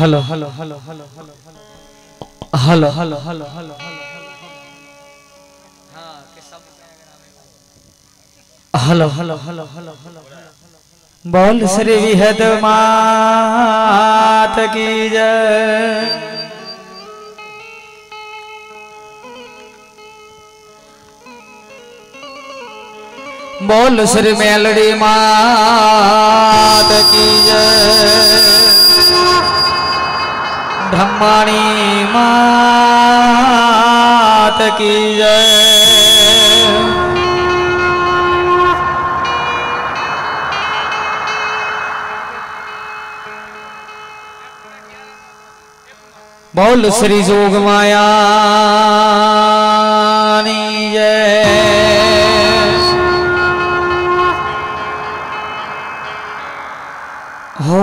Hello hello hello hello hello hello hello hello hello hello hello hello hello बोल श्री विहद मात की जय। बोल श्री मेलड़ी मात की जय। ब्रह्मणी मात की जय। बोल श्री जोग माया जय। हो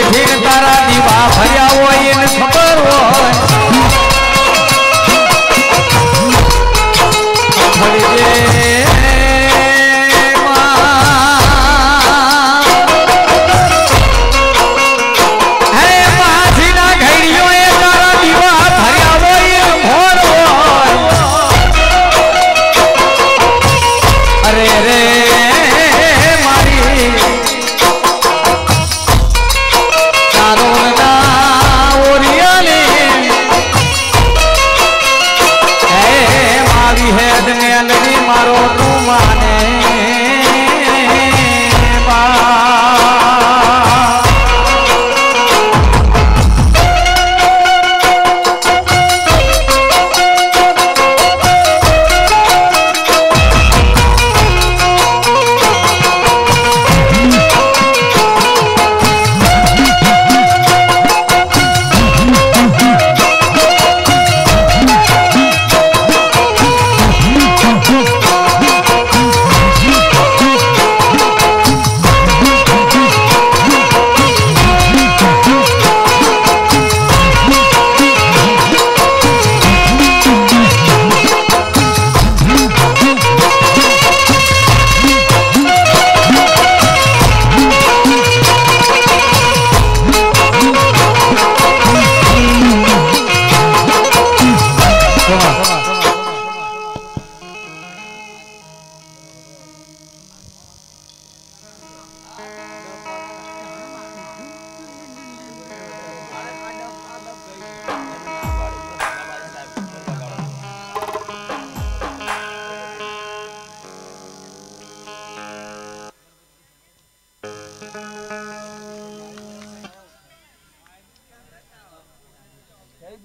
બેઠી ને તારા દીવા ભર્યા હોય એને ખબર હોય મારો તું માને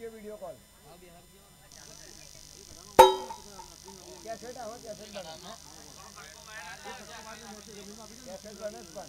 वीडियो कॉल कैसेट आवा कैसेट बना कैसेट बना पण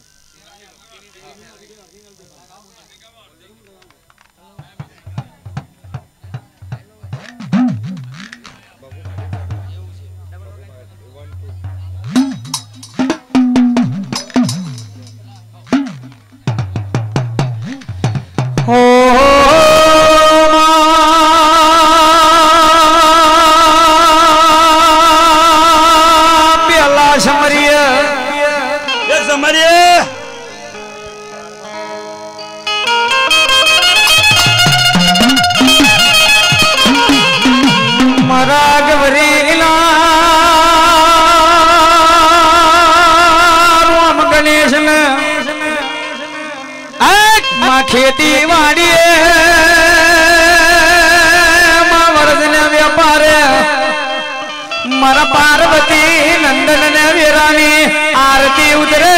खेती वाड़ी वर्द ने व्यापार मरा पार्वती नंदन ने वीरानी आरती उतरे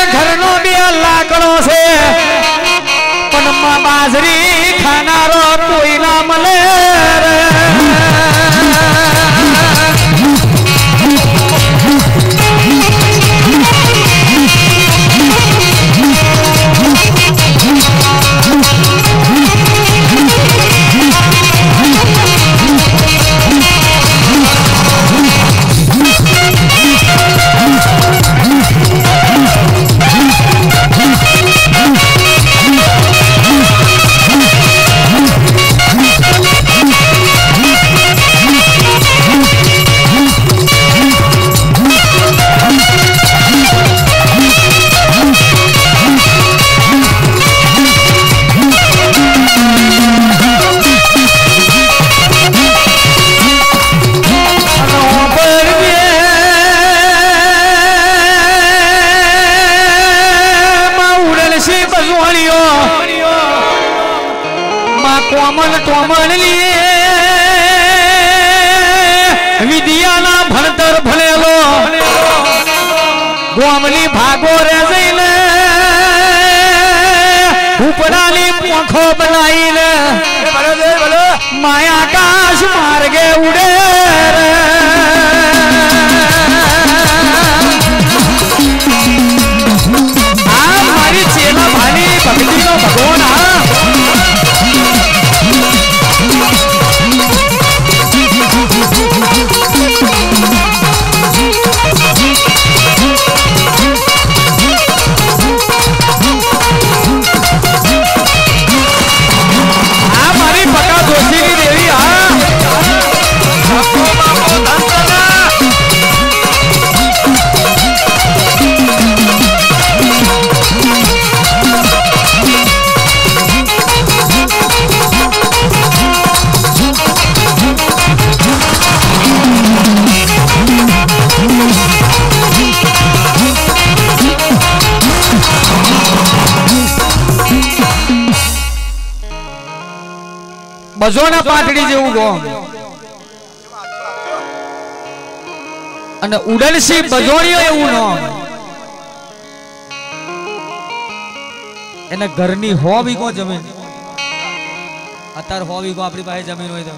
કોમળલી વિદ્યાના ભણતર ભણેલો ગોમલી ભાગો રે જઈને ઉપડાની પોખો બનાવીને માયા આકાશ માર્ગે ઉડે આ મારી ચેલા ભાની ભક્તિનો ભગવાન બજોના પાટડી જેવું ગોમ અને ઉડનસી બજોણીઓ એવું નામ એને ઘરની હો વીઘો જમીન અત્યારે હો વીઘો આપણી પાસે જમીન હોય તો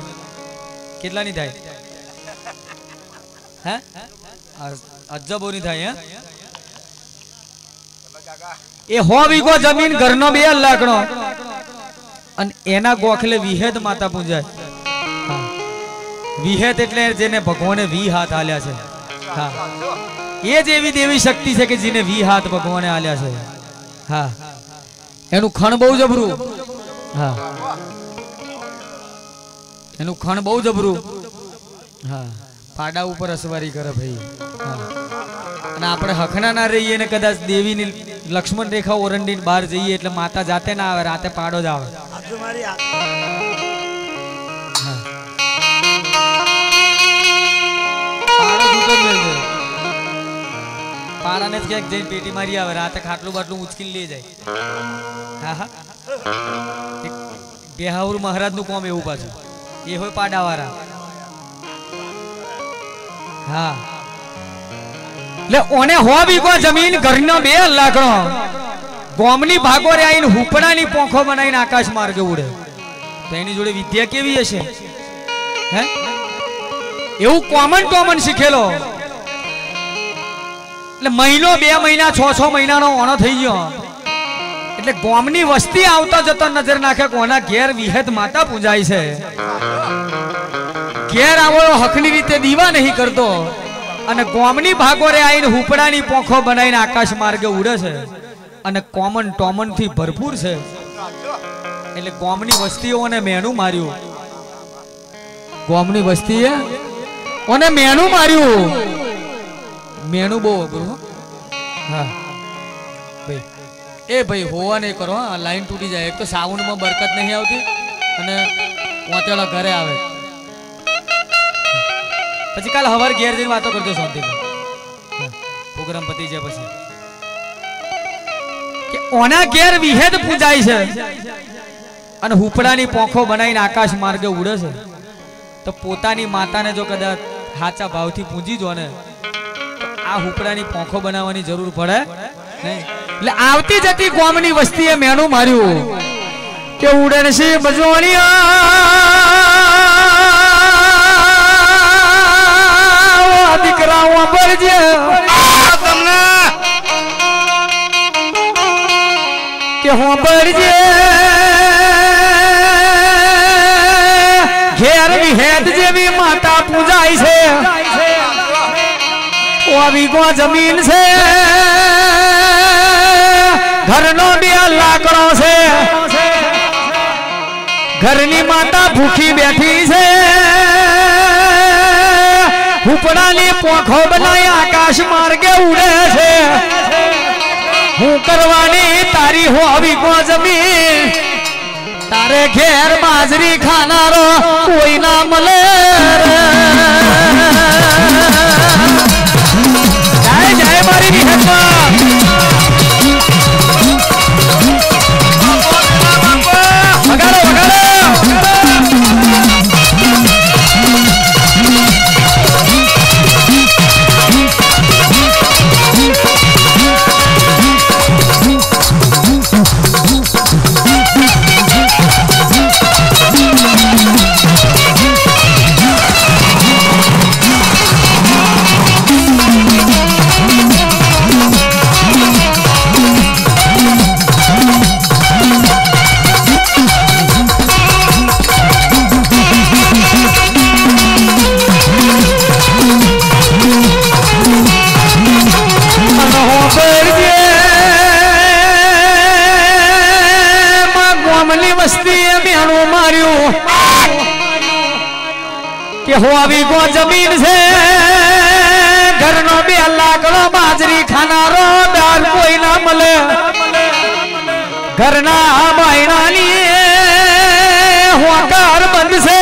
કેટલાની થાય હે અજબોની થાય હે એ હો વીઘો જમીન ઘરનો 2 લાખનો અને એના ગોખલે વિહેત માતા પૂજાય વિહેત એટલે જેને ભગવાને 20 હાથ આલ્યા છે હા એ જ એવી દેવી શક્તિ છે કે જેને 20 હાથ ભગવાને આલ્યા છે હા એનું ખણ બહુ જબરું હા એનું ખણ બહુ જબરું હા પાડા ઉપર અસવારી કરે ભાઈ હા અને આપણે હખના ના રહીએ ને કદાચ દેવીની લક્ષ્મણ રેખા ઓરંડી બહાર જઈએ એટલે માતા જાતે ના આવે રાતે પાડો જ આવે પાડાને જ ક્યાંક જઈને પેટી મારી આવે રાતે ખાટલું બાટલું ઉચકીને લઈ જાય હા હા બેહાઉર મહારાજ નું કોમ એવું પાછું એ હોય પાડા વાળા હા એટલે ઓને હો વીઘો જમીન ઘરનો 2 લાખનો ગોમની ભાગો રે આઈને હુપડાની પોખો બનાવીને આકાશ માર્ગે ઉડે તો એની જોડે વિદ્યા કેવી હશે હે એવું કોમન શીખેલો એટલે મહિનો 2 મહિના 6 મહિનાનો ઓણો થઈ ગયો એટલે ગોમની વસ્તી આવતા જતો નજર નાખે કોના ઘેર વિહેત માતા પૂજાય છે ઘેર આવો હકની રીતે દીવા નહીં કરતો અને ગોમની ભાગોરે આઈને હુપડાની પોખો બનાવીને આકાશ માર્ગે ઉડે છે અને ટોમન થી ભરપૂર છે એટલે ગોમની વસ્તીઓને મેણું માર્યું ગોમની વસ્તીએ ઓને મેણું માર્યું મેણું બહુ અઘરું હા ભાઈ એ ભાઈ હોવા નહીં કરો હા લાઈન તૂટી જાય એક તો સાઉન્ડમાં બરકત નહીં આવતી અને પહોંચેલો ઘરે આવે પછી કાલ હવાર ઘેર જઈને વાતો કરજો શાંતિથી પ્રોગ્રામ પતી જાય પછી કે ઓના ઘેર વિહેદ પૂજાય છે અને હુપડાની પોખો બનાવીને આકાશ માર્ગે ઉડે છે તો પોતાની માતાને જો કદાચ સાચા ભાવથી પૂજી જો ને આ હુપડાની પોખો બનાવવાની જરૂર પડે નહીં એટલે આવતી જતી ગોમની વસ્તીએ મેણું માર્યું કે ઉડનસી બજોણીયા દીકરાઓ બળજે તમને કે હું બળજે ઘેર વિહેદ જેવી માતા પૂજાય છે આવી ગો જમીન છે ઘરનો 2 લાકડો છે ઘરની માતા ભૂખી બેઠી છે હુપડાની પોખો બનાવી આકાશ માર્ગે ઉડે છે હું કરવાની તારી હોવી કો જમીન તારે ઘેર બાજરી ખાનારો કોઈ ના મળે જય જય મારી વિહેતમાં વગાડો વગાડો કે હો આવી કો જમીન છે ઘરનો બે લાકડો બાજરી ખાનારો દાર કોઈ ના મળે ઘરના બાયણાની હોકાર બંધ છે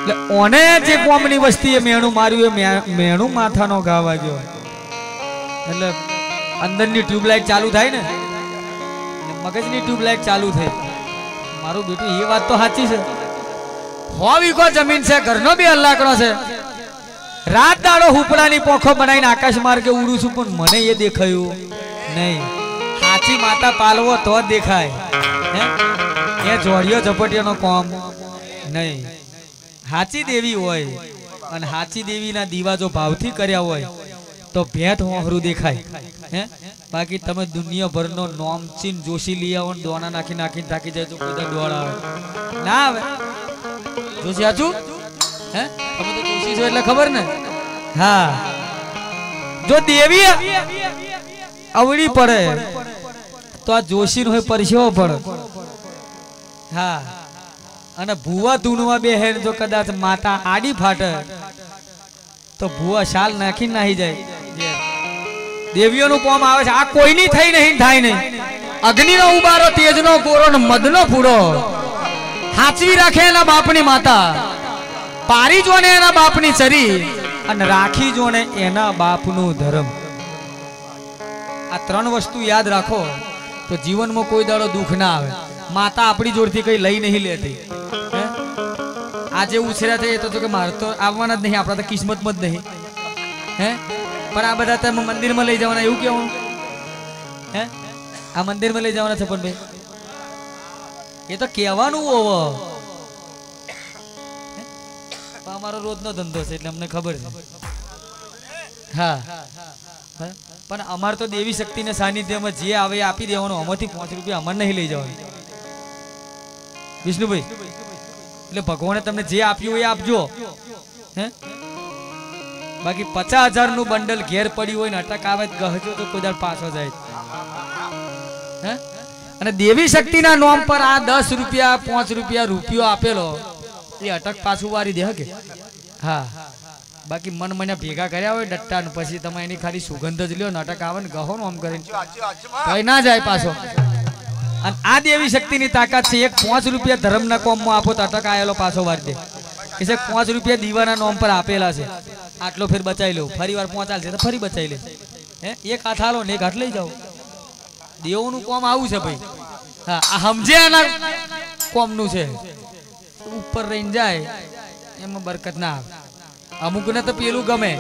એટલે ઓને જે કોમની વસ્તીએ મેણું માર્યું એ મેણું માથાનો ઘા વાગ્યો એટલે અંદરની ટ્યુબલાઇટ ચાલુ થાય ને મગજની ટ્યુબલાઇટ ચાલુ થઈ મારું બેટું એ વાત તો સાચી છે હોવી કો જમીન છે ઘરનો બે લાકડો છે રાત દાડો હુપડાની પોખો બનાવીને આકાશ માર્ગે ઉડું છું પણ મને એ દેખાયું નહીં હાચી માતા પાલવો તો જ દેખાય એ જોડિયો ઝપટિયાનો કોમ નહીં હાચી દેવી હોય અને હાચી દેવીના દીવા જો ભાવથી કર્યા હોય તો ભેટ હોહરું દેખાય હે બાકી તમે દુનિયાભરનો નોમચીન જોશી લઈ આવો ને દોણા નાખી નાખીને થાકી જાય તો કોઈ દોડ આવે ના આવે જોશી હાચું હે તમે તો જોશી છો એટલે ખબર ને હા જો દેવી અવળી પડે તો આ જોશી નો પરસેવો પડે હા અને ભુવા ધૂનવા બે હેર જો કદાચ માતા આડી ફાટે તો ભુવા શાલ નાખીને નાહી જાય દેવીઓનું કોમ આવે છે આ કોઈની થઈ નહીં થાય નહીં અગ્નિનો ઉબારો તેજનો કોરો ને મદનો ફૂડો હાચવી રાખે એના બાપની માતા પારી જોને એના બાપની ચરી અને રાખી જોને એના બાપનું ધર્મ આ ત્રણ વસ્તુ યાદ રાખો તો જીવનમાં કોઈ દાડો દુઃખ ના આવે માતા આપણી જોડથી કઈ લઈ નહીં લેતી આજે ઉછર્યા થઈ તો કે મારે તો આવવાના જ નહીં આપણા તો કિસ્મતમાં જ નહીં હે પણ આ બધા તમે મંદિરમાં લઈ જવાના એવું કેવું હે આ મંદિરમાં લઈ જવાના છે પણ ભાઈ એ તો કહેવાનું હોવો અમારો રોજનો ધંધો છે એટલે અમને ખબર છે હા પણ અમાર તો દેવી શક્તિના સાનિધ્યમાં જે આવે એ આપી દેવાનું આમાંથી 5 રૂપિયા અમારે નહીં લઈ જવાનું વિષ્ણુભાઈ એટલે ભગવાને તમને જે આપ્યું એ આપજો હે બાકી 50,000 નું બંડલ ઘેર પડ્યું હોય ને અટક આવે ગહજો તો કોઈ દર પાછો જાય હે અને દેવી શક્તિના નામ પર આ 10 રૂપિયા 5 રૂપિયા રૂપિયો આપેલો એ અટક પાછું વારી દે કે હા બાકી મન મને ભેગા કર્યા હોય ડટ્ટા ને પછી તમે એની ખાલી સુગંધ જ લ્યો નાટક આવે ને ગહો નો આમ કરીને કઈ ના જાય પાછો અને આ દેવી શક્તિની તાકાત છે એક 5 રૂપિયા ધર્મના કોમમાં આપો તો અટક આયેલો પાછો વારી દે એ 5 રૂપિયા દીવાના નામ પર આપેલા છે આટલો ફેર બચાવી લો ફરી વાર પહોંચાલશે તો ફરી બચાવી લે હે એક હાથ હાલો ને એક હાથ લઈ જાઓ દેવોનું કોમ આવું છે ભાઈ હા આ સમજે આના કોમનું છે ઉપર રહીને જાય એમાં બરકત ના આવે અમુકને તો પેલું ગમે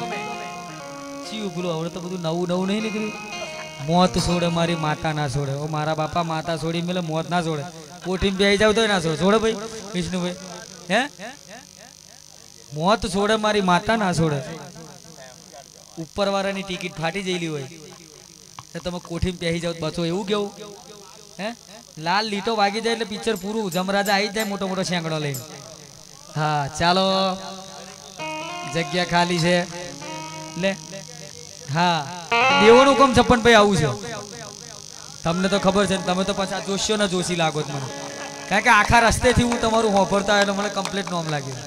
ચીવું પેલું હવે તો બધું નવું નવું નહીં નીકળ્યું મોત છોડે મારી માતા ના છોડે ઓ મારા બાપા માતા છોડી મેલે મોત ના છોડે કોઠીમાં બેહી જાવ તો ના છોડે ભાઈ વિષ્ણુભાઈ હે મોત છોડે મારી માતા ના છોડે ઉપર વાળાની ટિકિટ ફાટી જયેલી હોય તો તમે કોઠીમાં બેહી જાવ બચો એવું કેવું હે લાલ લીટો વાગી જાય એટલે પિક્ચર પૂરું જમરાજા આવી જાય મોટો મોટો શેંગડો લઈને હા ચાલો જગ્યા ખાલી છે લે હા દેવોનું કામ છપ્પનભાઈ આવું છે તમને તો ખબર છે તમે તો પાછા જોશો ને જોશી લાગો મને કારણ કે આખા રસ્તેથી હું તમારું હોભરતા એટલે મને કમ્પ્લીટ નોમ લાગ્યું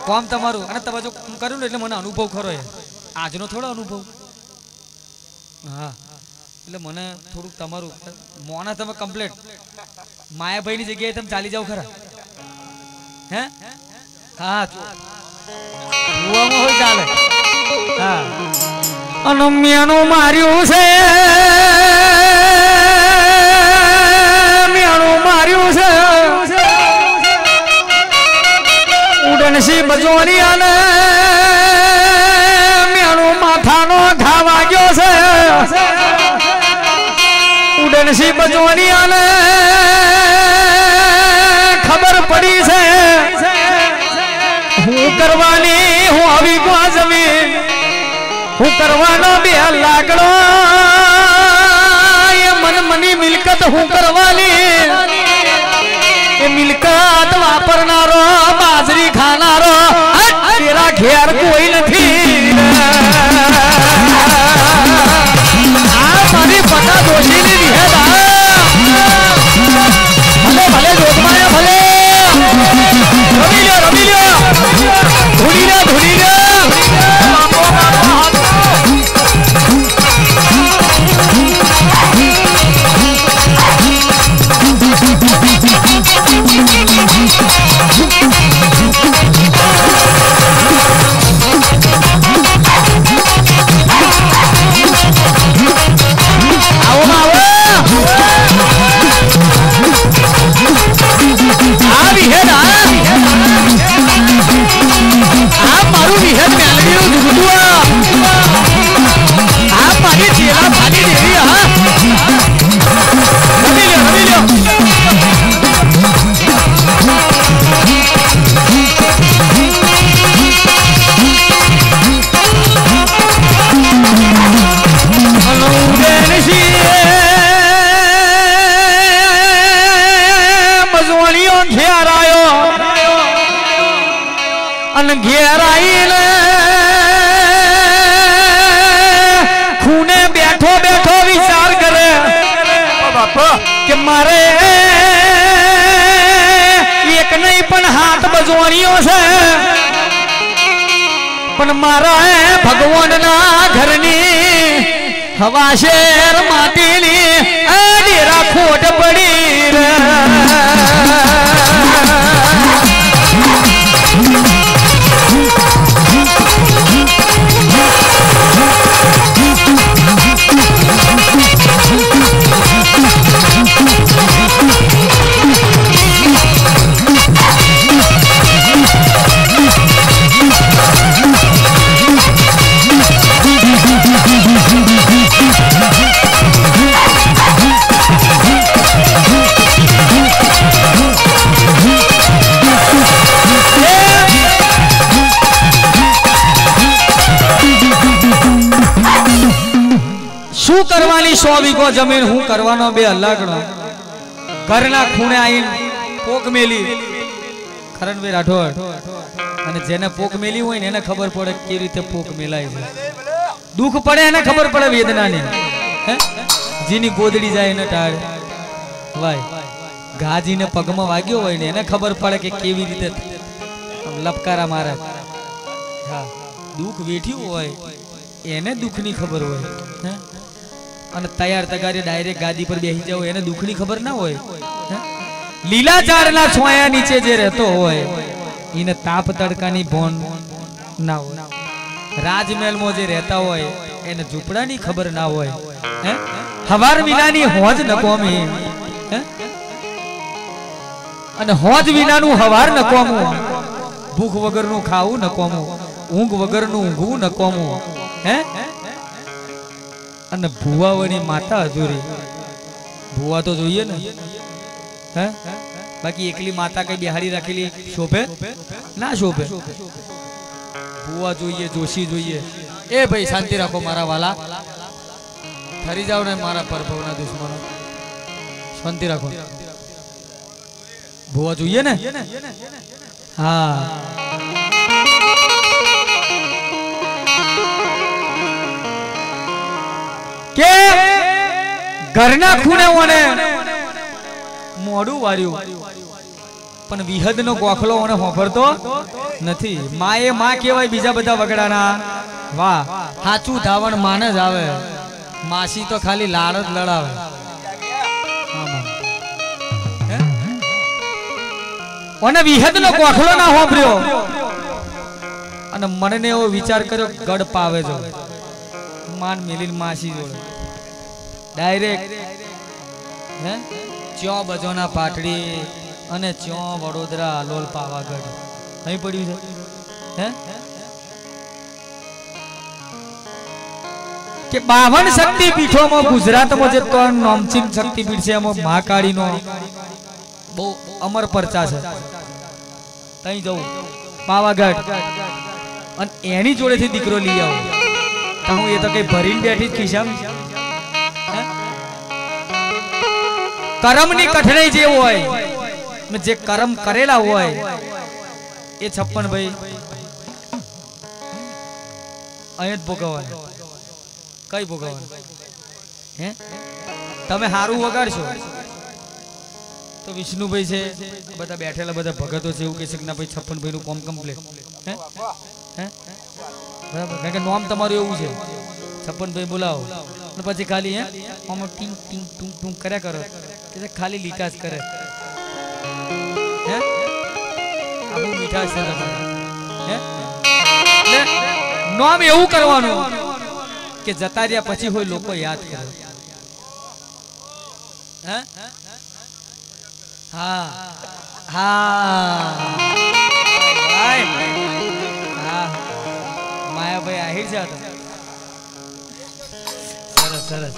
કોમ તમારું અને તમે જો કર્યું ને એટલે મને અનુભવ ખરો આજનો થોડો અનુભવ હા એટલે મને થોડુંક તમારું મોના તમે કમ્પ્લીટ માયાભાઈની જગ્યાએ તમે ચાલી જાવ ખરા હે હા હોય ચાલે હા અનમ્યનું માર્યું છે મેણું માર્યું છે ઉડનસી બજોરી અને મેણું માથાનો ઘા વાગ્યો છે ઉડનસી બજોરી અને ખબર પડી છે હું કરવાની હું આવી ગો જમીન હું કરવાનો બે લાકડો એ મન મની મિલકત હું કરવાની એ મિલકત વાપરનારો બાજરી ખાનારો તેરા ઘેર કોઈ નથી આ મારી પટા દોશીની વિહેદ ભલે ભલે જોગમાયા ભલે રવિ खूने बैठो बैठो विचार करे कि मारे एक नहीं पण हाथ बजवाणियों से पण मारा है भगवान ना घरनी हवा शेर माटीनी डेरा खोट पड़ी रे शू करवानी 100 वीघो जमीन हूँ करवानो बे अलगनो घरना खूणे आईन पोक मेली करणवीर राठौड़ અને જેને પોક મેલી હોય ને એને ખબર પડે કે રીતે પોક મેલાય છે દુખ પડે એને ખબર પડે વેદનાની હે જીની ગોદડી જાય એને ટાળ ભાઈ ગાજીને પગમાં વાગ્યો હોય ને એને ખબર પડે કે કેવી રીતે લપકારા મારે હા દુખ વેઠ્યું હોય એને દુખની ખબર હોય હે અને તૈયાર તગારે ડાયરેક્ટ ગાદી પર બેસી જાવ એને દુખની ખબર ના હોય લીલાચારના છોયા નીચે જે રહેતો હોય એને તાપ તડકાની ભોન ના હોય રાજમહેલમાં જે રહેતા હોય એને ઝૂંપડાની ખબર ના હોય હે હવાર વિનાની હોજ નકોમી હે અને હોજ વિનાનું હવાર નકોમું ભૂખ વગરનું ખાવું નકોમું ઊંઘ વગરનું ઊંઘવું નકોમું હે અને ભુવાઓની માતા અધૂરી ભુવા તો જોઈએ ને હે બાકી એકલી માતા કઈ બિહારી રાખેલી શોભે ના શોભે ભુવા જોઈએ જોશી જોઈએ એ ભાઈ શાંતિ રાખો મારા વાલા થરી જાવ ને મારા પરભવના દુશ્મનો શાંતિ રાખો ભુવા જોઈએ ને હા કે ઘરના ખૂણે ઓને મોડું વાર્યું પણ વિહદનો ગોખલો ઓને હોફરતો નથી માએ માં કહેવાય બીજા બધા વગડાના વાહ સાચું ધાવણ માને જ આવે માસી તો ખાલી લાડ જ લડાવે ઓને વિહદનો ગોખલો ના હોફર્યો અને મને એવો વિચાર કર્યો ગડ પાવે જો માન મિલીન માસી જોડે ડાયરેક્ટ હે ચ્યો બજોના પાટડી અને ચ્યો વડોદરા લોલ પાવાગઢ અહીં પડ્યું છે હે કે 52 શક્તિપીઠોમાં ગુજરાતમાં જે તો નામચીન શક્તિપીઠ છે એમાં મહાકાળીનો બહુ અમર પરચા છે તઈ જવું પાવાગઢ અને એની જોડેથી દીકરો લઈ આવો તો હું એ તો કઈ ભરીને બેઠી જ ખિસ્સામાં કરમની કઠણાઈ જે હોય જે કર્મ કરેલા હોય એ 56 ભાઈ અહીં જ ભોગવવાના કઈ ભોગવવાના હે તમે હારું વગાડશો તો વિષ્ણુભાઈ છે બધા બેઠેલા બધા ભગતો છે એવું કહે છે કે ના ભાઈ 56 ભાઈ નું કોમ કમ્પ્લીટ હે હે બરાબર કારણ કે નામ તમારું એવું છે 56 ભાઈ બોલાવો અને પછી ખાલી હે આમ ટીંગ ટીંગ ટુંગ ટુંગ કર્યા કરો કે ખાલી લીટાસ કરે હે બેઠા છે હે એટલે નામ એવું કરવાનું કે જતા રહ્યા પછી હોય લોકો યાદ કરે હે હા હા ભાઈ હા માયાભાઈ આહિર છે સરસ સરસ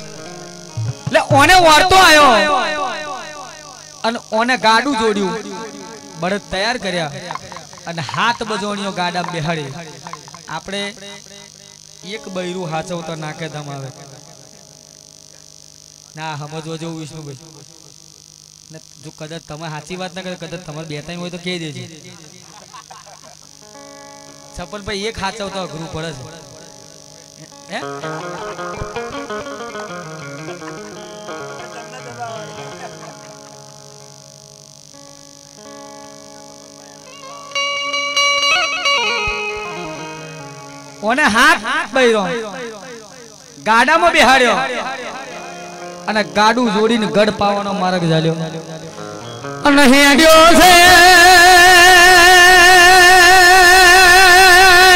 એટલે ઓને વાર્તો આવ્યો અને ઓને ગાડું જોડ્યું બળદ તૈયાર કર્યા અને હાથ બજોણીઓ ગાડા બેહાડી આપણે એક બૈરું હાચવતો નાકે દમ આવે ના સમજવો જેવું વિષ્ણુભાઈ જો કદાચ તમે સાચી વાત ના કરે કદાચ તમારે બે ત્રણ હોય તો કહી દેજો છપ્પનભાઈ એક હાચવતો અઘરું પડે છે હે ઓને હાથ બૈરો ગાડામાં બેહાડ્યો અને ગાડું જોડીને ગઢ પાવાનો માર્ગ ચાલ્યો અને હેડ્યો છે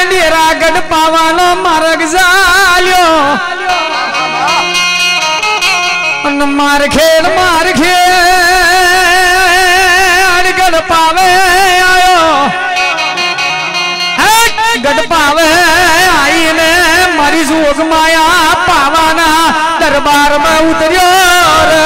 ડેરા ગઢ પાવાનો માર્ગ ચાલ્યો અને માર ખેડ ગઢ પાવે આયો ગઢ પાવે આઈને મારી જોગ માયા પાવાના દરબારમાં ઉતર્યો રે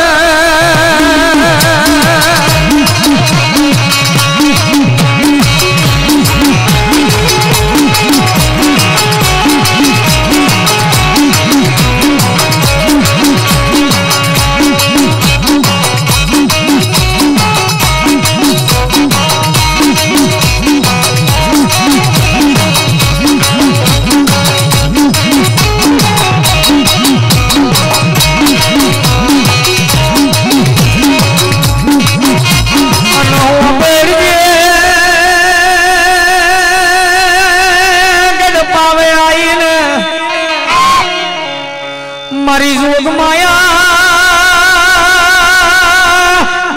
મારી જોગ માયા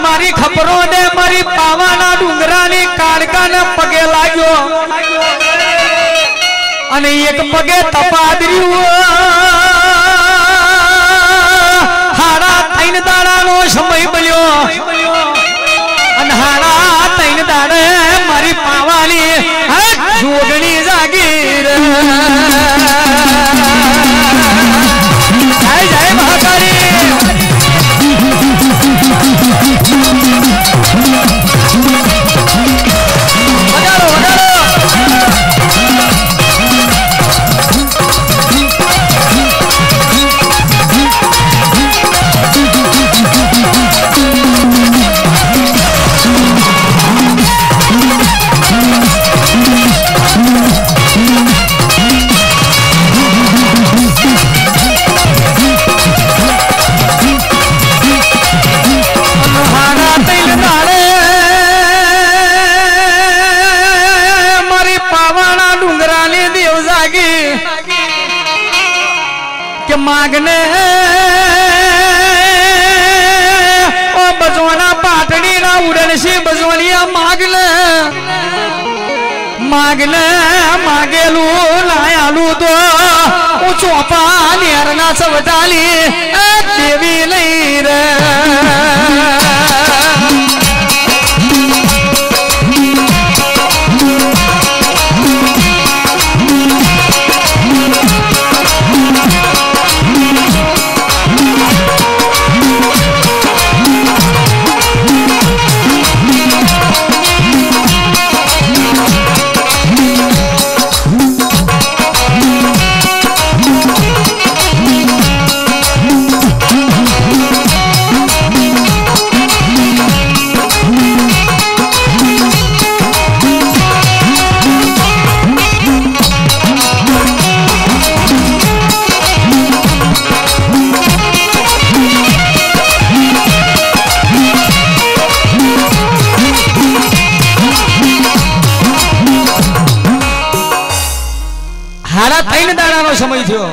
મારી ખબરો ને મારી પાવાના ડુંગરાની કાળકાના પગે લાગ્યો અને એક પગે તપાદર્યું હાડા ત્રણ દાડાનો સમય બન્યો અને હાડા ત્રણ દાડે મારી પાવાની જોગણી જાગીર જય જય મહાકાળી વગાડો વગાડો मागने ओ बजवाना पाटड़ी ना उड़न सी बजवानिया मागले मागले मागेलू लायालू तो चौपा नेरना सवटाली देवी नहीं रे हाड़ा तीन दाड़ा समय थयो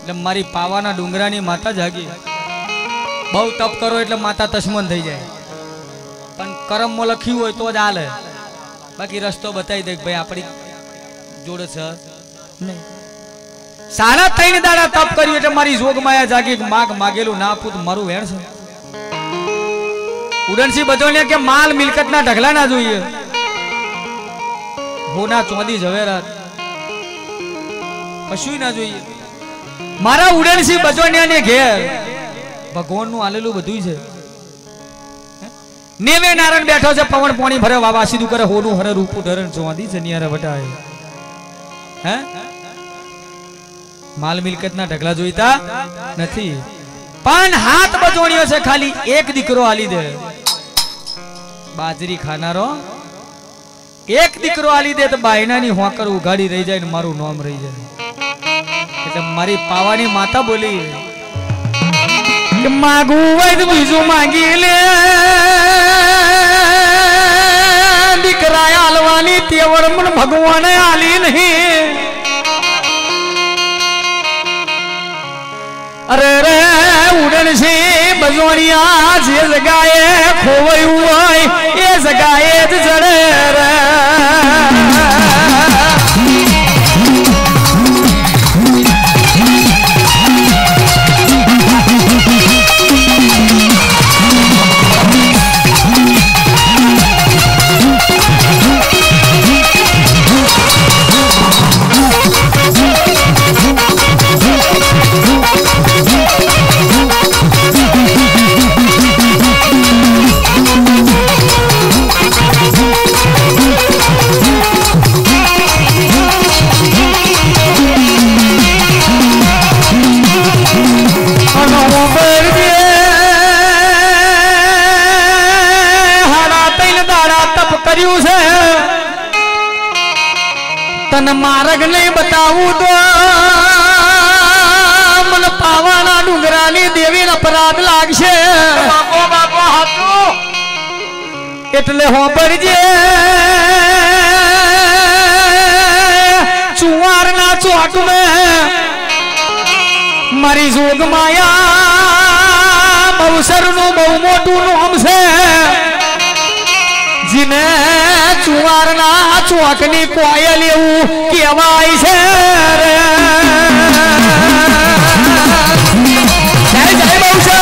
એટલે મારી પાવાના ડુંગરાની માતા જાગી બહુ તપ કરો એટલે માતા તસ્મન થઈ જાય પણ કર્મમાં લખ્યું હોય તો જ હાલે बाकी रस्तो बताई दे भाई अपनी जोड़े छे नहीं सारा 3 दाड़ा तप कर्યું એટલે મારી જોગ માયા જાગી માગ માગેલું ના પૂત મારું વેણ છે ઉડનસી બજોને કે માલ મિલકતના ઢગલા ના જોઈએ હોના ચોદી જવેરાત કશું ના જોઈએ મારા ઉડનસી બજોનિયાને ઘેર ભગવાનનું આલેલું બધું છે नेवे नारायण बैठो से पवन पानी भरे वावा सीधू करे होनु हरे रूपू धरण चोंदी से नियारे बटाए हैं माल मिलकत ना ढगला जोईता નથી પણ હાથ બજોણિયો છે ખાલી એક દીકરો આલી દે બાજરી ખાનારો એક દીકરો આલી દે તો બાયનાની હોકર ઉગાડી રહી જાય ને મારું નામ રહી જાય એટલે મારી પાવાની માતા બોલી કે માગુ હોય તો બીજું માંગી લે દીકરાયા આલવાની તેવડ મન ભગવાને આલી નહીં अरे रे उड़न से बजोनिया जे जगाए खोवई हुई ये जगाए जड़े रे तन मार्ग नहीं बताऊ तो मन पावाना डुंगरानी देवी अपराध लागशे बापो बापो हाथू એટલે હોબરજે ચુવારના ચોક મે મારી જોગ માયા બહુસરનું બહુ મોટું નામ છે जिने चुवारना चौकनी कोयल એવું કહેવાય છે રે જય જય બહુસર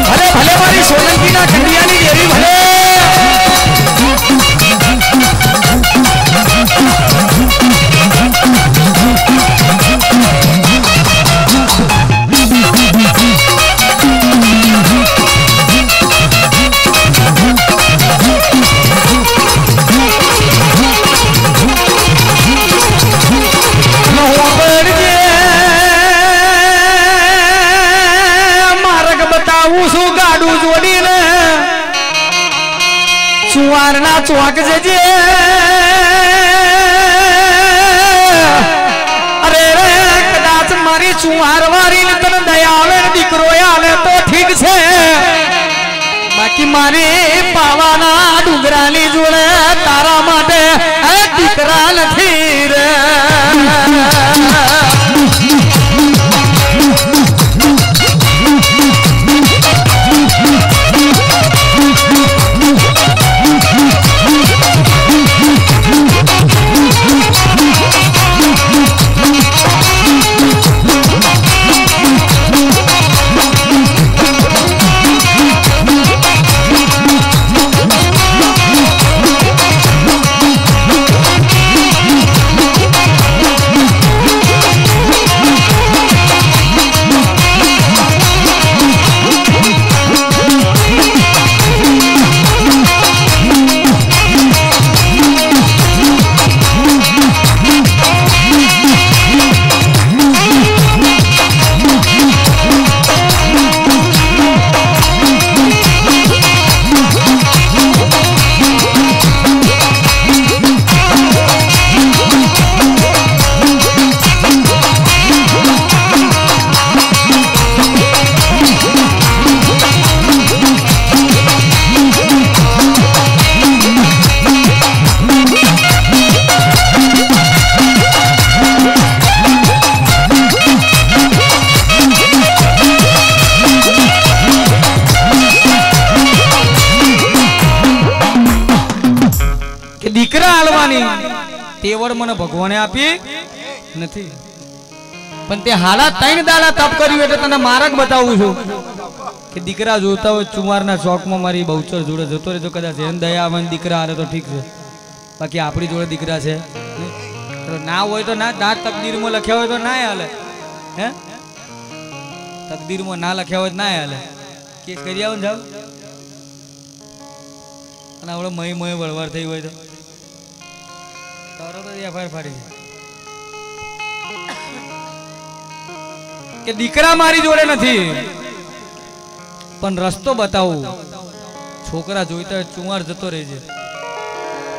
ભલે ભલે મારી સોલંકીના ખંડિયાની દેવી ભલે चुवारना चौक जे अरे रे कदाच मारी चुवार वारी तन दयावे दीकरो आवे तो ठीक छे बाकी मारी पावाना डुंगरानी जोड़े तारा माटे दीकरा नथी रे દીકરા આલવાની તેવડ મને ભગવાને આપી નથી, પણ તે હાડા 3 દાડા તપ કર્યું એટલે તને માર્ગ બતાવું છું કે દીકરા જોતા હોય ચુમારના ચોકમાં મારી બહુચર જોડે જતો રહેજો, કદાચ એમ દયા આવે દીકરા હારે તો ઠીક છે, બાકી આપણી જોડે દીકરા છે ના હોય તો ના, તકદીરમાં લખ્યા હોય તો ના હાલે, હે તકદીરમાં ના લખ્યા હોય તો ના હાલે, કેસ કરી આવો ને જાવ, અને આપણે મય વળવાર થઈ હોય તો તરત જ એફઆઈઆર ફાડી કે દીકરા મારી જોડે નથી, પણ રસ્તો બતાવું, છોકરા જોઈતા હોય ચુમાર જતો રહેજે,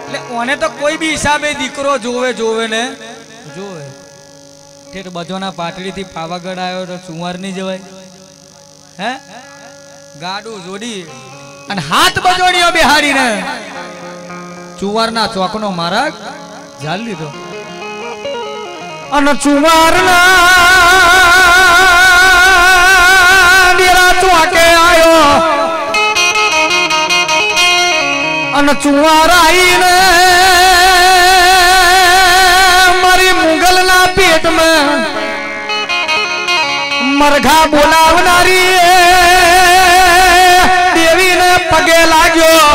એટલે ઓને તો કોઈ બી હિસાબે દીકરો જોવે ને જોવે, ઠેઠ બજોના પાટડી થી પાવાગઢ આવ્યો તો ચુમાર નહીં જવાય, હે ગાડું જોડી અને હાથ બજોડીઓ બેહાડીને ચુવારના ચોકનો માર્ગ ઝાલ લીધો, અને ચુવારના ડેરા ચોકે આવ્યો, અને ચુવાર આવીને મારી મુગલના પેટમાં મરઘા બોલાવનારી દેવીને પગે લાગ્યો,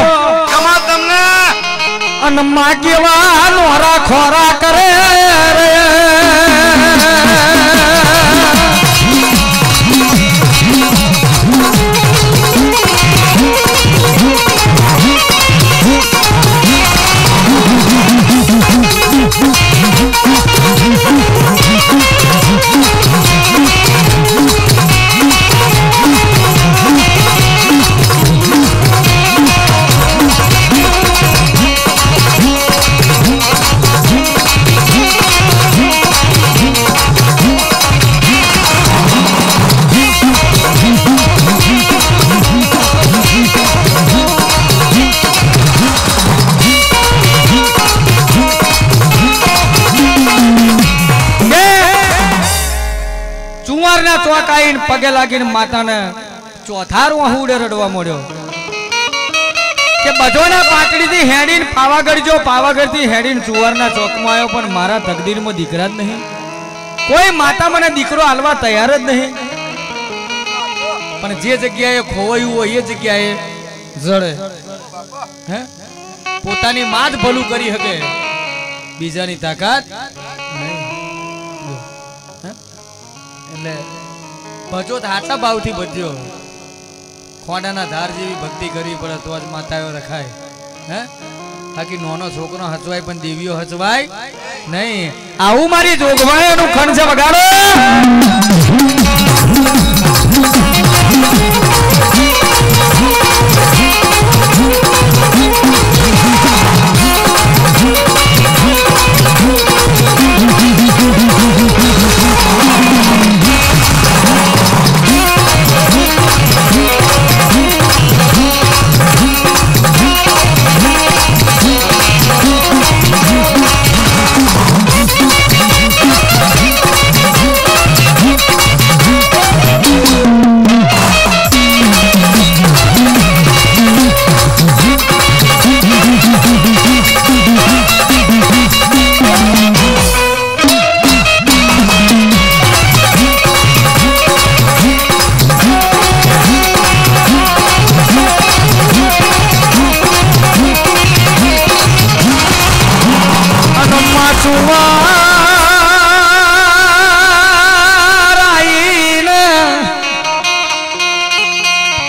આમાં તમને અને માં કેવા નોરા ખોરા કરે રે, ચોક આવીને પગે લાગીને માતાને ચોથારું આહુડે રડવા મળ્યો કે બજોના પાટડી થી હેડીને પાવાગઢ જો, પાવાગઢ થી હેડીને ચુવારના ચોકમાં આવ્યો, પણ મારા તકદીરમાં દીકરા જ નહીં, કોઈ માતા મને દીકરો આલવા તૈયાર જ નહીં, પણ જે જગ્યાએ ખોવાયું હોય એ જગ્યાએ જડે, હે પોતાની માં જ ભલું કરી શકે, બીજાની તાકાત નહીં, એટલે ભજો હાચા ભાવથી ભજ્યો, ખોડાના ધાર જેવી ભક્તિ કરવી પડે તો જ માતાઓ રખાય, હે બાકી નાનો છોકરો હચવાય પણ દેવીઓ હચવાય નહીં, આવું મારી જોગવાઈનું ખંડ છે, વગાડો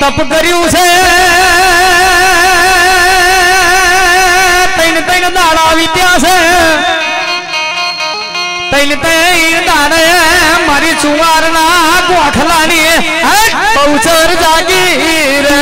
તપ કર્યું છે, 3 દાડા વીત્યા છે, 3 દાડે મારી ચુવારના ગોખલાની બહુચર જાગી રે,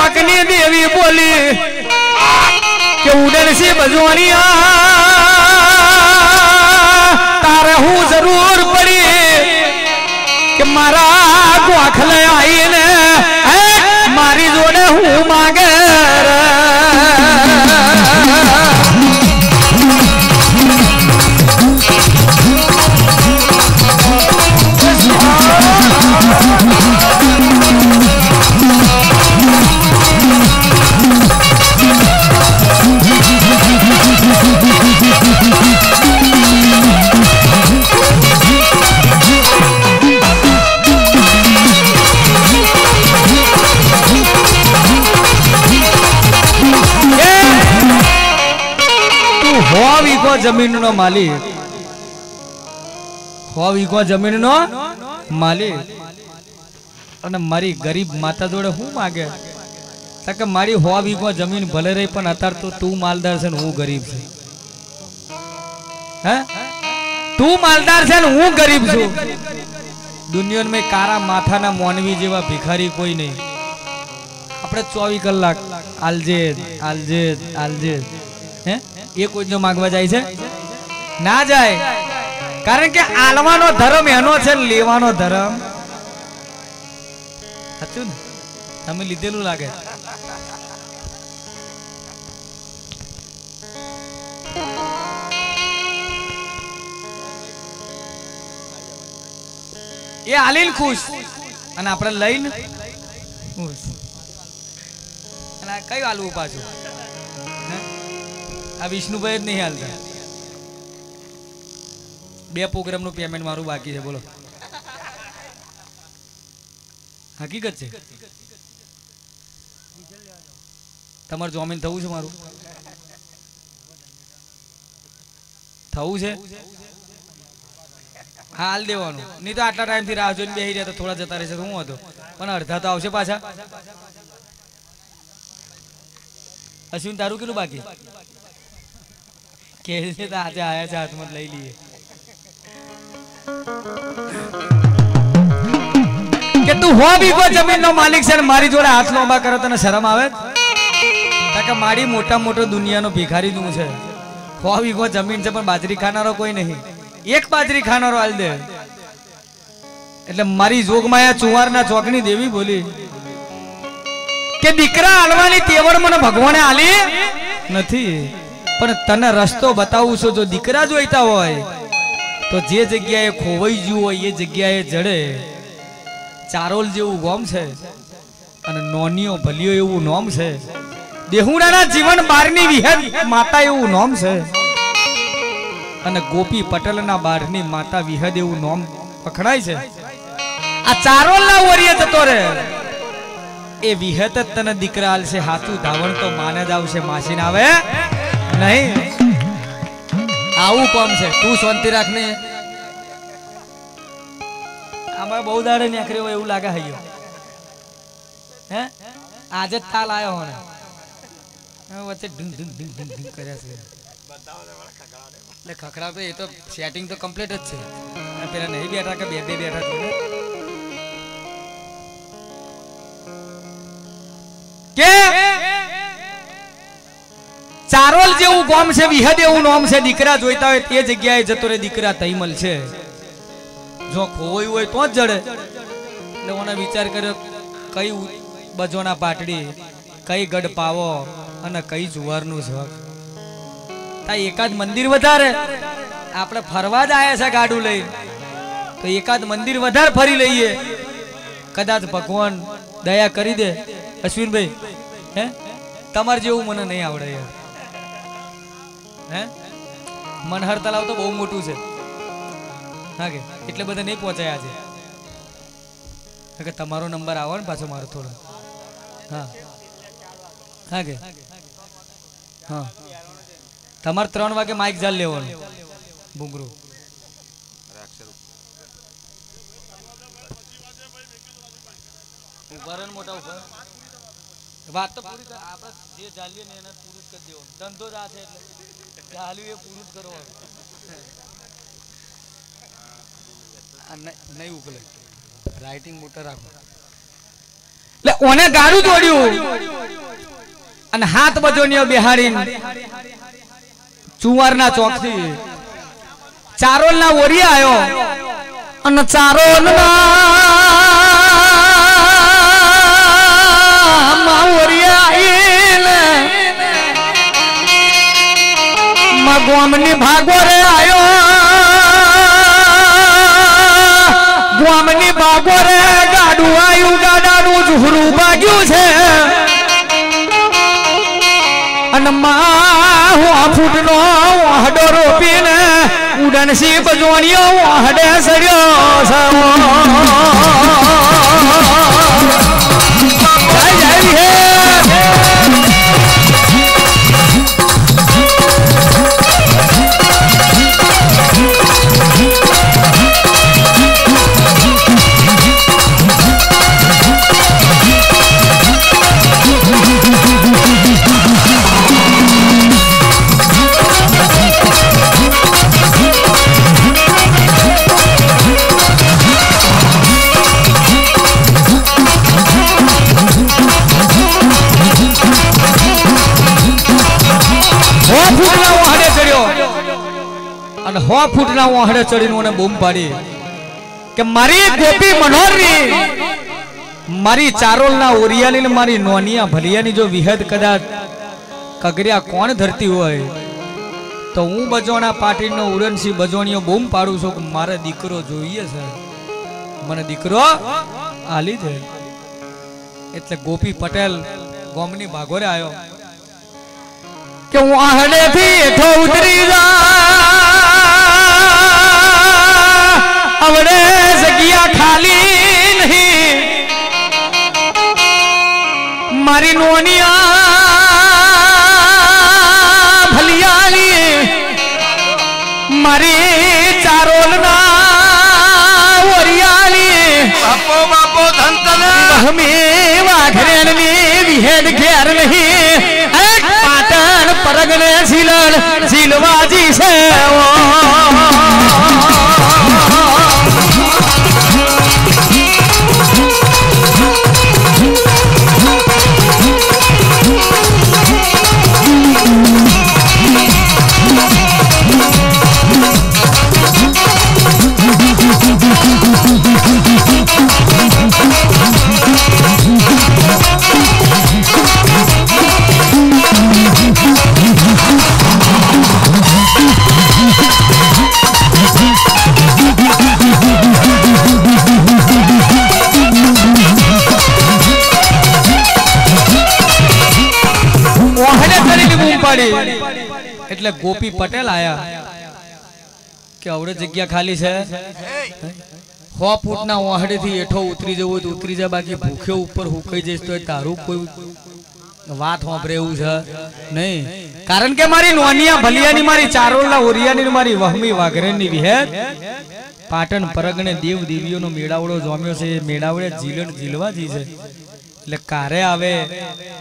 ગોકની દેવી બોલી કે ઉડનસી બજોણિયા તારે હું જરૂર પડી કે મારા ગોખલે આવીને મારી જોડે હું માગે જમીનનો માલિક હો વીઘો જમીનનો માલિક અને મારી ગરીબ માતા જોડે હું માગે કે મારી હો વીઘો જમીન ભલે રહી પણ અત્યારે તો તું માલદાર છે ને હું ગરીબ છું હે તું માલદાર છે ને હું ગરીબ છું દુનિયામાં મેં કારા માથાના મોનવી જેવા ભિખારી કોઈ નહીં આપણે 24 કલાક આલજે આલજે આલજે હે એ કોઈ જો માંગવા જાય છે ના જાય કારણ કે આલવાનો ધર્મ એનો છે ને લેવાનો ધર્મ હતું ને તમે લીધેલું લાગે એ આલીન ખુશ અને આપણે લઈને ખુશ અને કયું આલવું પાછું આ વિષ્ણુભાઈ જ નહીં હાલતા 2 પ્રોગ્રામ નું પેમેન્ટ મારું બાકી છે બોલો હકીકત છે તમારું જોમીન થવું છે મારું થવું છે હા હાલ દેવાનું નહીં તો આટલા ટાઈમ થી રાહ જોઈને બેસી રહ્યા તો થોડા જતા રહેશે હું હતો પણ અડધા તો આવશે પાછા અશ્વિન તારું કેટલું બાકી કે છે તો આજે આયા છે હાથમાં લઈ લઈએ કે તું હો વીઘો જમીનનો માલિક છે ને મારી જોડે હાથ લોંબા કરે તને શરમ આવે કે મારી મોટા મોટો દુનિયાનો ભિખારી નું છે હો વીઘો જમીન છે પણ બાજરી ખાનારો કોઈ નહીં એક બાજરી ખાનારો હાલ દે એટલે મારી જોગમાયા ચુવારના ચોકની દેવી બોલી કે દીકરા હાલવાની તેવડ મને ભગવાને આલી નથી પણ તને રસ્તો બતાવું છું જો દીકરા જોઈતા હોય તો જે જગ્યાએ ખોવાઈ ગયું હોય એ જગ્યાએ જડે ચારોલ જેવું ગોમ છે અને નોનિયો ભલિયો એવું નોમ છે દેહુડાના જીવન બારની વિહેદ માતા એવું નોમ છે અને ગોપી પટેલના બારની માતા વિહેદ એવું નોમ પકડાય છે આ ચારોલના ઓરિયે જતો રે એ વિહેત જ તને દીકરા આલશે હાથું ધાવણ તો માને જ આવશે માસીને આવે નહીં આવું કોમ છે તું શાંતિ રાખને આમાં બહુ દાડે નીકળ્યો હોય એવું લાગે હૈયો હે આજે જ તાલ આવ્યો હોને વચ્ચે ઢીંગ ઢીંગ ઢીંગ ઢીંગ ઢીંગ કર્યા છે એટલે ખખડા તો એ તો સેટિંગ તો કમ્પ્લીટ જ છે પેલા નહીં બેઠા કે બે બેઠા છે કે ચારોલ જેવું ગામ છે વિહદ એવું નામ છે દીકરા જોઈતા હોય તે જગ્યાએ જતો રે દીકરા તૈમલ છે જો ખોવાયું હોય તો જ જડે એટલે મને વિચાર કર્યો કઈ બજોના પાટડી કઈ ગઢ પાવો અને કઈ જુવારનું શોખ તા એકાદ મંદિર વધારે આપણે ફરવા જ આયા છે ગાડું લઈ તો એકાદ મંદિર વધારે ફરી લઈએ કદાચ ભગવાન દયા કરી દે અશ્વિનભાઈ હે તમાર જેવું મને નહીં આવડે યાર હે મનહર તલાવ તો બહુ મોટું છે હા કે એટલે બધા નહીં પહોંચાય આજે તમારો નંબર આવો ને પાછો મારો થોડો હા હા કે હા તમારે 3 વાગે માઇક જાલ લેવાનું ભૂંગરું ઉભારણ મોટા ઉપર વાત તો પૂરી આપણે જે જાલીએ ને એને પૂરું જ કરી દેવાનું ધંધો જ આ છે એટલે જાલ્યું એ પૂરું જ કરવાનું નહીં ઉકલે રાઇટિંગ મોટર રાખો એટલે ઓને ગાડું દોડ્યું અને હાથ બજોનીઓ બિહારી ચુવારના ચોકથી ચારોલના ઓરિયા આવ્યો અને ચારોલના ગોમની ભાગોરે આયો ગોમની ભાગોરે ગાડું આયું ગાડાનું ઝુહરું ભાગ્યું છે અને માં ફૂટનો વાહડો રોપીને ઉડનસી બજોણીઓ વાહડે સડ્યો જય જય હે અને 100 ફૂટના વાહડે ચડીને મને બૂમ પાડી કે મારી ગોપી મનોહરની મારી ચારોલના ઓરિયાની ને મારી નોનિયા ભલિયાની જો વિહદ કદાચ કગરિયા કોણ ધરતી હોય તો હું બજોણા પાટીનો ઉડનસી બજોણીઓ બૂમ પાડું છું કે મારે દીકરો જોઈએ છે, મને દીકરો આલી દે. એટલે ગોપી પટેલ ગોમની ભાગોરે આવ્યો કે હું આહડેથી હેઠો ઉતરી જા અવડે જગ્યા ખાલી નહીં મારી નોનિયા ભલિયાની મારી ચારોલના ઓરિયાની બાપો બાપો ધંતને હમી વાઘરેની વિહેદ ઘેર નહીં પાટણ પરગને ઝીલણ ઝીલવાજી છે એટલે ગોપી પટેલ આયા કે આવડે જગ્યા ખાલી છે 100 ફૂટના વાહડેથી હેઠો ઉતરી જવું તો ઉતરી જા, બાકી ભૂખ્યો ઉપર હુકાઈ જઈશ તો તારું કોઈ વાત સાંભળે એવું છે નહીં. કારણ કે મારી નોનિયા ભલિયાની મારી ચારોલના ઓરિયાની મારી વહમી વાઘરેની વિહેદ પાટણ પરગણે દેવ દેવીઓનો મેળાવડો જોમ્યો છે. એ મેળાવડે જીલણ જીલવાજી છે એટલે કારે આવે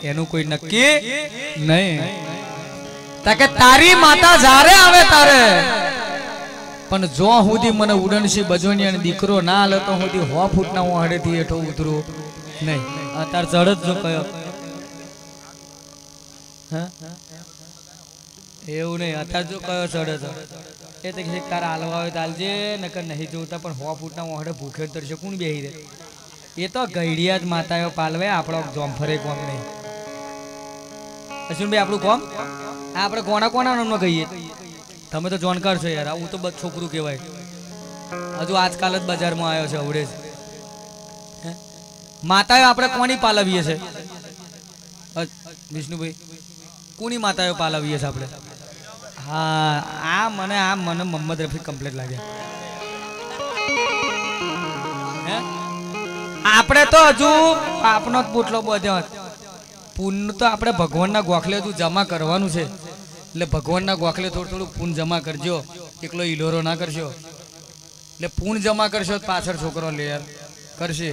એનું કોઈ નક્કી નહીં. તાકે તારી માતા જારે આવે તારે પણ જો સુધી મને ઉડનસી બજોણીયાનો દીકરો ના આલે તો સુધી 100 ફૂટના વાહડેથી હેઠો ઉતરો નહીં. અતાર ચડ જ જો કયો એવું નહીં, અતાર જો કયો ચડ એ તો કે તારા હાલવા હોય તો હાલજે નકર નહીં જોતા, પણ 100 ફૂટના વાહડે ભૂખે તરશે કોણ બેહી રહે? એ તો ગઈડિયા જ માતાઓ પાલવે, આપણો જોમફરે કોમ નહીં. અશ્વિનભાઈ આપણું કોમ આપણે કોના કોના નામનો કહીએ? તમે તો જાણકાર છો યાર, હું તો બસ છોકરું કહેવાય. હજુ આજકાલ જ બજારમાં આવ્યો છે અવડે જ. માતાઓ આપણે કોની પાલવીએ છે વિષ્ણુભાઈ? કોની માતાઓ પાલવીએ છે આપણે? હા આ મને મોહમ્મદ રફી કમ્પ્લીટ લાગે. આપણે તો હજુ આપનો પોટલો બધો પૂન તો આપણે ભગવાનના ગોખલે હજુ જમા કરવાનું છે. એટલે ભગવાનના ગોખલે થોડું પૂન જમા કરજો, એકલો ઈલોરો ના કરશો. એટલે પૂન જમા કરશો પાછળ છોકરો લેયર કરશે,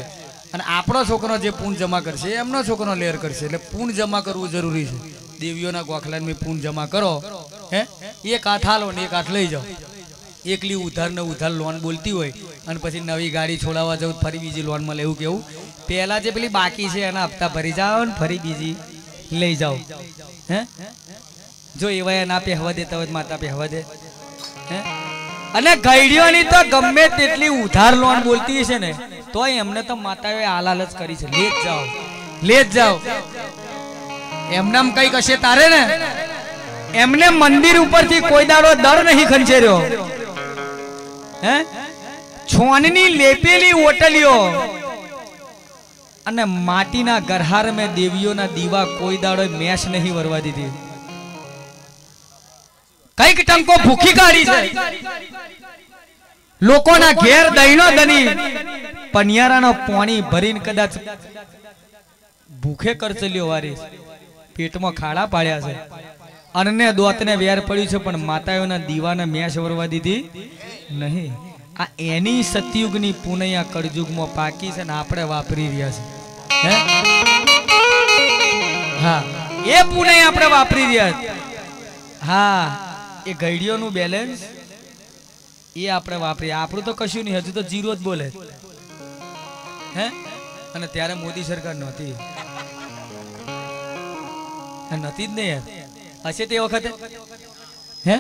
અને આપણો છોકરો જે પૂન જમા કરશે એમનો છોકરો લેયર કરશે. એટલે પૂન જમા કરવું જરૂરી છે. દેવીઓના ગોખલાને પૂન જમા કરો, હે એક હાથ હાલો ને એક હાથ લઈ જાઓ. એકલી ઉધાર ને ઉધાર લોન બોલતી હોય અને પછી નવી ગાડી છોડાવવા જવું ફરી બીજી લોન માં લેવું. કેવું પહેલા જે પેલી બાકી છે એના હપ્તા ભરી જાઓ ને ફરી બીજી લઈ જાઓ હે જો એવા ના પહેવા દેતા હોય માતા પહેવા દે હે અને ગઈડીઓની તો ગમે તેટલી ઉધાર લોન બોલતી હશે ને તોય એમને તો માતાએ હાલાલ જ કરી છે લે જ જાઓ એમનામ કઈ કશે તારે ને એમને મંદિર ઉપરથી કોઈ દાડો દર નહીં ખંચેર્યો હે છોનની લેપેલી ઓટલીઓ અને માટીના ગરહાર મેં દેવીઓના દીવા કોઈ દાડો મેશ નહીં વરવા દીધી કઈક ટંકો ભૂખી કાઢી છે લોકોના ઘેર દહીનો દની પનિયારાનો પાણી ભરીને કદાચ ભૂખે કરચલ્યો વારી પેટમાં ખાડા પાડ્યા છે અનને દોતને વેર પડ્યું છે પણ માતાઓના દીવાને મેશ વરવા દીધી નહીં આ એની સતયુગની પુનૈયા કળયુગમાં પાકી છે ને આપણે વાપરી રહ્યા છે હે હા એ પુનૈયા આપણે વાપરી રહ્યા છે હા એ ગઈડીઓનું બેલેન્સ એ આપણે વાપરીએ આપણું તો કશું નહીં હજુ તો જીરો જ બોલે હે અને ત્યારે મોદી સરકાર નહોતી નથી જ નહીં યાર હશે તે વખતે હે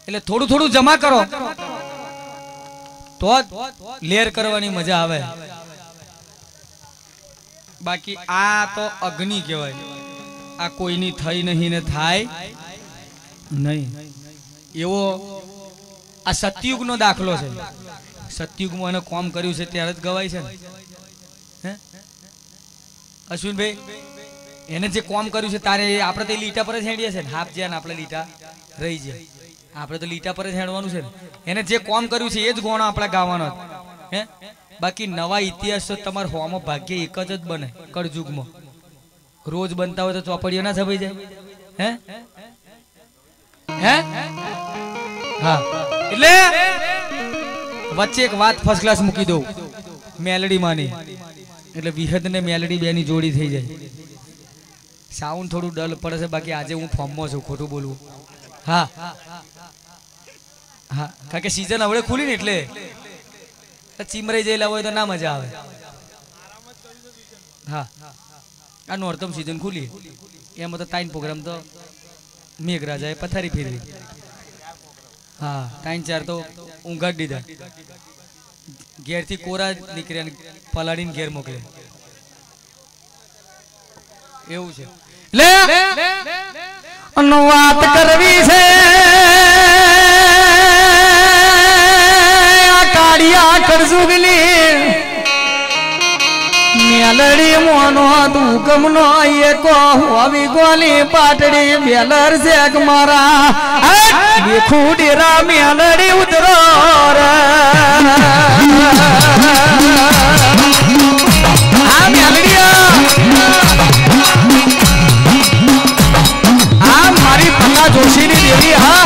એટલે થોડું થોડું જમા કરો તો લેર કરવાની મજા આવે બાકી આ તો અગ્નિ કહેવાય આ કોઈની થઈ નહીં ને થાય નહીં એવો આ સતયુગનો દાખલો છે સતયુગમાં એને કોમ કર્યું છે ત્યારે જ ગવાય છે ને હે અશ્વિનભાઈ એને જે કોમ કર્યું છે તારે આપણે તો લીટા પર જ હેડીએ છે ને હાફ જ્યાં આપણે લીટા રહી જાય આપણે તો લીટા પર જ હેડવાનું છે ને એને જે કોમ કર્યું છે એ જ ગોણો આપણે ગાવાનો હે બાકી નવા ઇતિહાસ તો તમારે હોમાં ભાગ્ય એક જ બને કળયુગમાં રોજ બનતા હોય તો ચોપડીઓ ના છપાઈ જાય હે હે હા એટલે વચ્ચે એક વાત ફર્સ્ટ ક્લાસ મૂકી દઉં મેલડી માની એટલે વિહદ ને મેલડી બેની જોડી થઈ જાય સાઉન્ડ થોડું ડલ પડે છે બાકી આજે હું ફોર્મમાં છું ખોટું બોલવું હા હા કારણ કે સીઝન હવે ખુલી ને એટલે ચીમરાઈ જયેલા હોય તો ના મજા આવે હા આ નોરતમ સીઝન ખુલી એમાં તો 3 પ્રોગ્રામ તો મેઘરાજાએ પથારી ફેરવી હા 3-4 તો ઊંઘાડી દીધા ઘેરથી કોરા નીકળ્યા પલાડીને ઘેર મોકલે એવું છે લે વાત કરવી છે આ કાળિયા કળયુગની મેલડી મોનો દુગમનો એકો હોવી ગોલી પાટડી મેલર છે મારા ખુડીરા મેલડી ઉતરો આ મેલડીયા આ મારી પન્ના જોશીની દેવી હા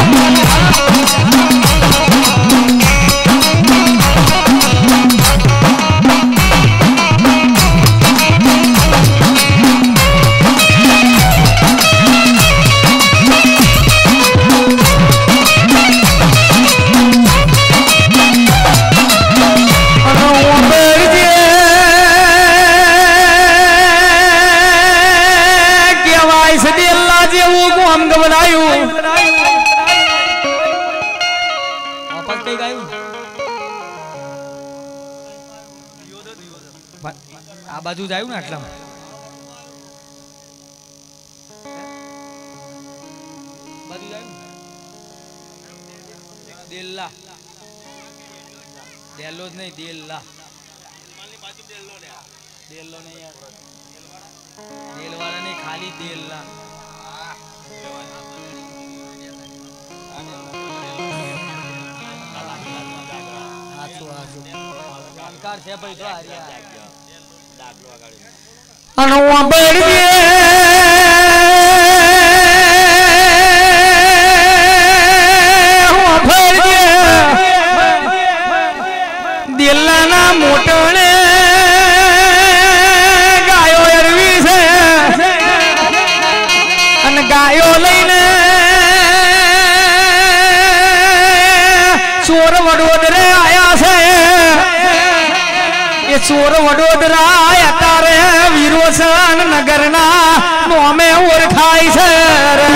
આ બાજુ જાયું ને આટલામાં બાજુ જાયું દેલ્લા દેલ્લો જ નહીં દેલ્લા દેલ્લો નહીં યાર દેલવાળા નહીં ખાલી દેલ્લા જાણકાર છે ભાઈ તો અનવા બળદે હું ફરજે દિલના મોટણે ગાયો એરવી છે અને ગાયો લઈને ચોર વડોદરે આયા છે એ ચોર વડોદરા તારે વિરોચન નગરના ખવાય છે રે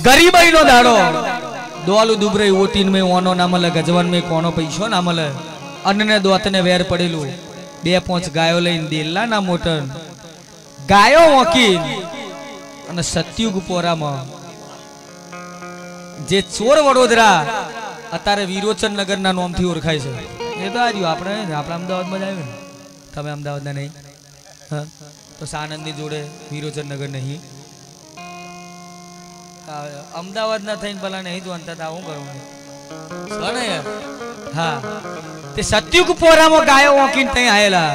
गरीबाई नो दाड़ो दोलू दुबरे ओटीन में ओनो ना मले गजवन में कोनो पैसो ना मले अन्न ने दोत ने वेर पड़ेलू 2-5 गायो लईन देला ना मोटर गायो वकील અને સત્યુગ પોરામાં જે ચોર વડોદરા અત્યારે વિરોચન નગરના નામથી ઓળખાય છે એ તો આજુ આપણે અમદાવાદમાં જ આવ્યું ને તમે અમદાવાદના નહીં હા તો સાણંદની જોડે વિરોચન નગર નહીં અમદાવાદ ના થઈને ભલા નહીં જોનતા તા હું કરું ને હા તે સત્યુગ પોરામાં ગાયો વકીન તઈ આયેલા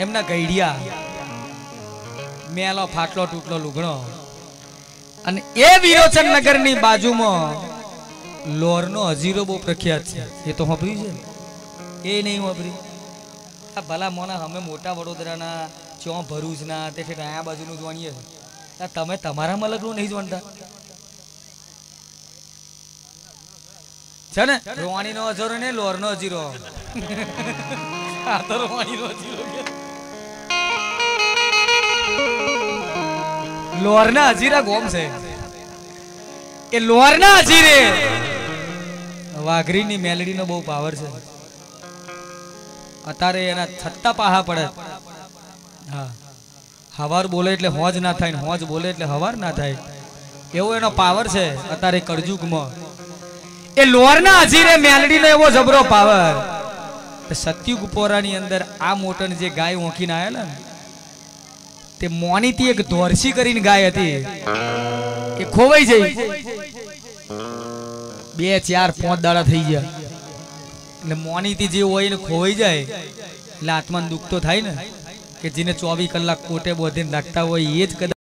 એમના ગઈડિયા મેલો ફાટલો તૂટલો લુગણો અને એ વિરોચન નગરની બાજુમાં લોરનો હજીરો બહુ પ્રખ્યાત છે એ તો સાંભળ્યું છે એ નહીં સાંભળી આ ભલા મોના અમે મોટા વડોદરાના ચો ભરૂચના તે છે આ બાજુનું જોણીએ તમે તમારા મલકનું નહીં જોણતા છે ને રોવાણીનો હજારો ને લોરનો હજીરો આ તો રોવાણીનો હજીરો લોરના હજીરા ગોમ છે એ લોરના હજીરે વાઘરીની મેલડીનો બહુ પાવર છે અત્યારે એના છત્તા પાહા પડે હા હવાર બોલે એટલે હોજ ના થાય ને હોજ બોલે એટલે હવાર ના થાય એવો એનો પાવર છે અત્યારે કળજુગમાં એ લોરના હજીરે મેલડીનો એવો જબરો પાવર સત્યુગ પોરાની અંદર આ મોટન જે ગાય ઓંકીને આયેલા ને તે મોનીથી એક ધોરસી કરીને ગાય હતી એ ખોવાઈ જઈ 2-4-5 દાડા થઈ ગયા એટલે મોનીથી જે હોય ને ખોવાઈ જાય એટલે આત્માને દુઃખ તો થાય ને કે જેને 24 કલાક કોટે બોધીને રાખતા હોય એ જ કદાચ